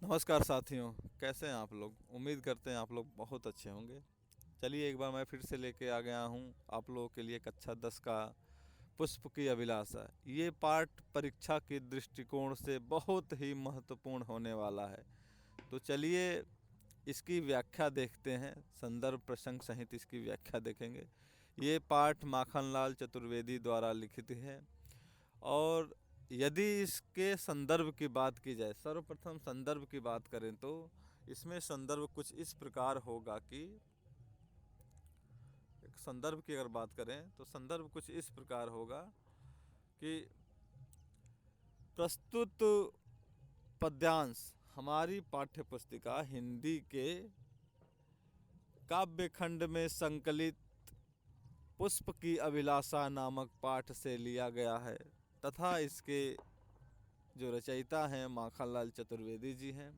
नमस्कार साथियों, कैसे हैं आप लोग। उम्मीद करते हैं आप लोग बहुत अच्छे होंगे। चलिए एक बार मैं फिर से लेके आ गया हूँ आप लोगों के लिए कक्षा 10 का पुष्प की अभिलाषा। ये पाठ परीक्षा के दृष्टिकोण से बहुत ही महत्वपूर्ण होने वाला है। तो चलिए इसकी व्याख्या देखते हैं, संदर्भ प्रसंग सहित इसकी व्याख्या देखेंगे। ये पाठ माखनलाल चतुर्वेदी द्वारा लिखित है। और यदि इसके संदर्भ की बात की जाए, सर्वप्रथम संदर्भ की बात करें तो इसमें संदर्भ कुछ इस प्रकार होगा कि एक संदर्भ की अगर बात करें तो संदर्भ कुछ इस प्रकार होगा कि प्रस्तुत पद्यांश हमारी पाठ्य पुस्तिका हिंदी के काव्य खंड में संकलित पुष्प की अभिलाषा नामक पाठ से लिया गया है तथा इसके जो रचयिता हैं माखनलाल चतुर्वेदी जी हैं।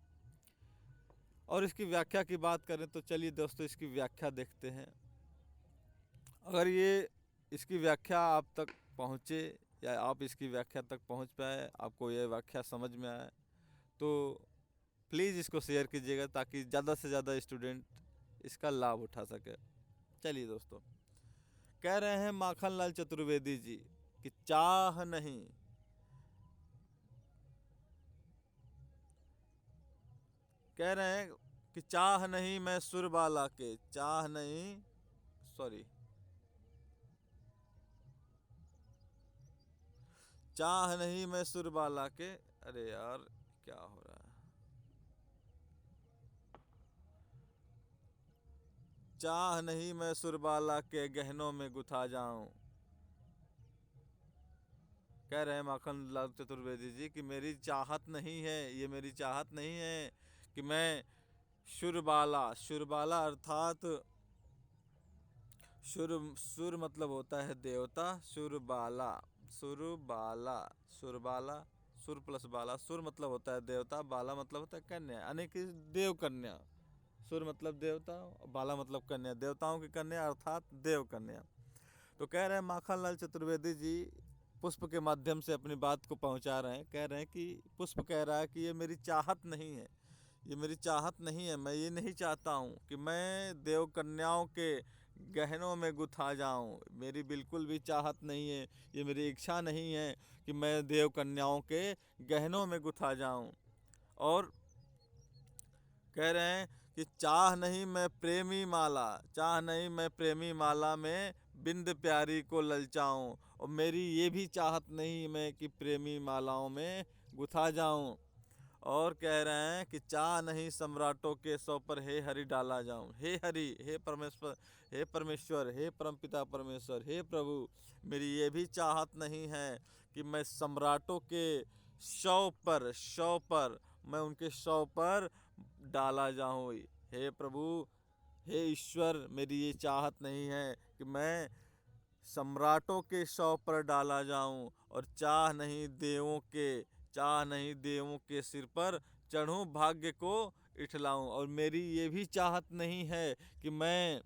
और इसकी व्याख्या की बात करें तो चलिए दोस्तों इसकी व्याख्या देखते हैं। अगर ये इसकी व्याख्या आप तक पहुँचे या आप इसकी व्याख्या तक पहुँच पाए, आपको ये व्याख्या समझ में आए, तो प्लीज़ इसको शेयर कीजिएगा ताकि ज़्यादा से ज़्यादा स्टूडेंट इसका लाभ उठा सके। चलिए दोस्तों, कह रहे हैं माखनलाल चतुर्वेदी जी कि चाह नहीं, कह रहे हैं कि चाह नहीं मैं सुरबाला के, चाह नहीं, सॉरी, चाह नहीं मैं सुरबाला के, अरे यार क्या हो रहा है, चाह नहीं मैं सुरबाला के गहनों में गुथा जाऊं। कह रहे हैं माखनलाल चतुर्वेदी जी कि मेरी चाहत नहीं है, ये मेरी चाहत नहीं है कि मैं शुरबाला, शुरबाला अर्थात सुर मतलब होता है देवता, सुरबाला, सुरबाला, सुरबाला, सुर प्लस बाला, सुर मतलब होता है देवता, बाला मतलब होता है कन्या, यानी कि देव कन्या। सुर मतलब देवता, बाला मतलब कन्या, देवताओं की कन्या अर्थात देव कन्या। तो कह रहे हैं माखनलाल चतुर्वेदी जी पुष्प के माध्यम से अपनी बात को पहुंचा रहे हैं। कह रहे हैं कि पुष्प कह रहा है कि ये मेरी चाहत नहीं है, ये मेरी चाहत नहीं है, मैं ये नहीं चाहता हूँ कि मैं देव कन्याओं के गहनों में गुथा जाऊँ, मेरी बिल्कुल भी चाहत नहीं है, ये मेरी इच्छा नहीं है कि मैं देव कन्याओं के गहनों में गुथा जाऊँ। और कह रहे हैं कि चाह नहीं मैं प्रेमी माला, चाह नहीं मैं प्रेमी माला में बिंद प्यारी को ललचाऊं, और मेरी ये भी चाहत नहीं मैं कि प्रेमी मालाओं में गुथा जाऊं। और कह रहे हैं कि चाह नहीं सम्राटों के सौ पर हे हरि डाला जाऊं, हे हरि, हे परमेश्वर, हे परमेश्वर, हे परमपिता परमेश्वर, हे प्रभु, मेरी ये भी चाहत नहीं है कि मैं सम्राटों के शव पर मैं उनके शव पर डाला जाऊं। हे प्रभु, हे ईश्वर, मेरी ये चाहत नहीं है कि मैं सम्राटों के शव पर डाला जाऊं, और चाह नहीं देवों के सिर पर चढ़ूं भाग्य को इठलाऊं। और मेरी ये भी चाहत नहीं है कि मैं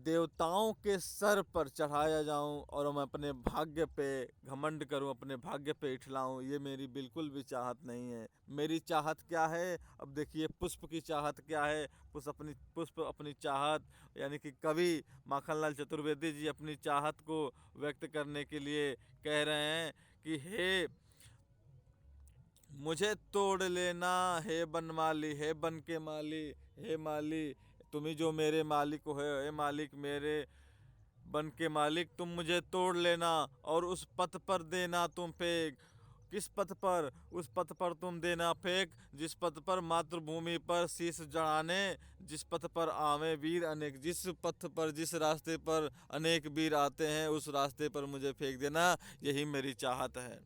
देवताओं के सर पर चढ़ाया जाऊं और मैं अपने भाग्य पे घमंड करूं, अपने भाग्य पे इठलाऊं, ये मेरी बिल्कुल भी चाहत नहीं है। मेरी चाहत क्या है, अब देखिए पुष्प की चाहत क्या है। पुष्प अपनी चाहत, यानी कि कवि माखनलाल चतुर्वेदी जी अपनी चाहत को व्यक्त करने के लिए कह रहे हैं कि हे मुझे तोड़ लेना, हे बनमाली, हे बन के माली, हे माली, तुम ही जो मेरे मालिक हो, हे मालिक, मेरे बन के मालिक, तुम मुझे तोड़ लेना और उस पथ पर देना तुम फेंक। किस पथ पर? उस पथ पर तुम देना फेंक जिस पथ पर मातृभूमि पर शीश जड़ाने, जिस पथ पर आवे वीर अनेक, जिस पथ पर, जिस रास्ते पर अनेक वीर आते हैं उस रास्ते पर मुझे फेंक देना, यही मेरी चाहत है।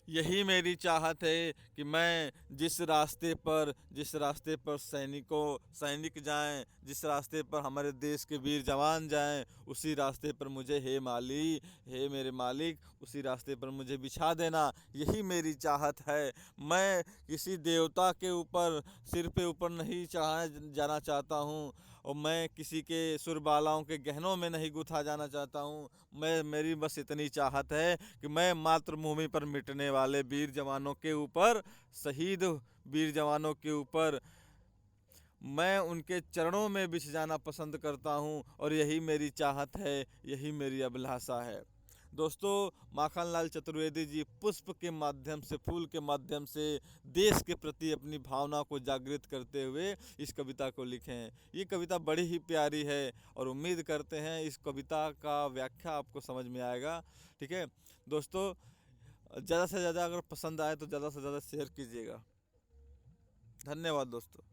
यही मेरी चाहत है कि मैं जिस रास्ते पर सैनिक जाएं, जिस रास्ते पर हमारे देश के वीर जवान जाएं, उसी रास्ते पर मुझे, हे माली, हे मेरे मालिक, उसी रास्ते पर मुझे बिछा देना, यही मेरी चाहत है। मैं किसी देवता के ऊपर, सिर पे ऊपर नहीं चढ़ाया जाना चाहता हूँ, और मैं किसी के सुरबालाओं के गहनों में नहीं गुथा जाना चाहता हूँ। मेरी बस इतनी चाहत है कि मैं मातृभूमि पर मिटने वाले वीर जवानों के ऊपर, शहीद वीर जवानों के ऊपर मैं उनके चरणों में बिछ जाना पसंद करता हूँ, और यही मेरी चाहत है, यही मेरी अभिलाषा है। दोस्तों, माखनलाल चतुर्वेदी जी पुष्प के माध्यम से, फूल के माध्यम से देश के प्रति अपनी भावना को जागृत करते हुए इस कविता को लिखे हैं। ये कविता बड़ी ही प्यारी है और उम्मीद करते हैं इस कविता का व्याख्या आपको समझ में आएगा। ठीक है दोस्तों, ज़्यादा से ज़्यादा अगर पसंद आए तो ज़्यादा से ज़्यादा शेयर कीजिएगा। धन्यवाद दोस्तों।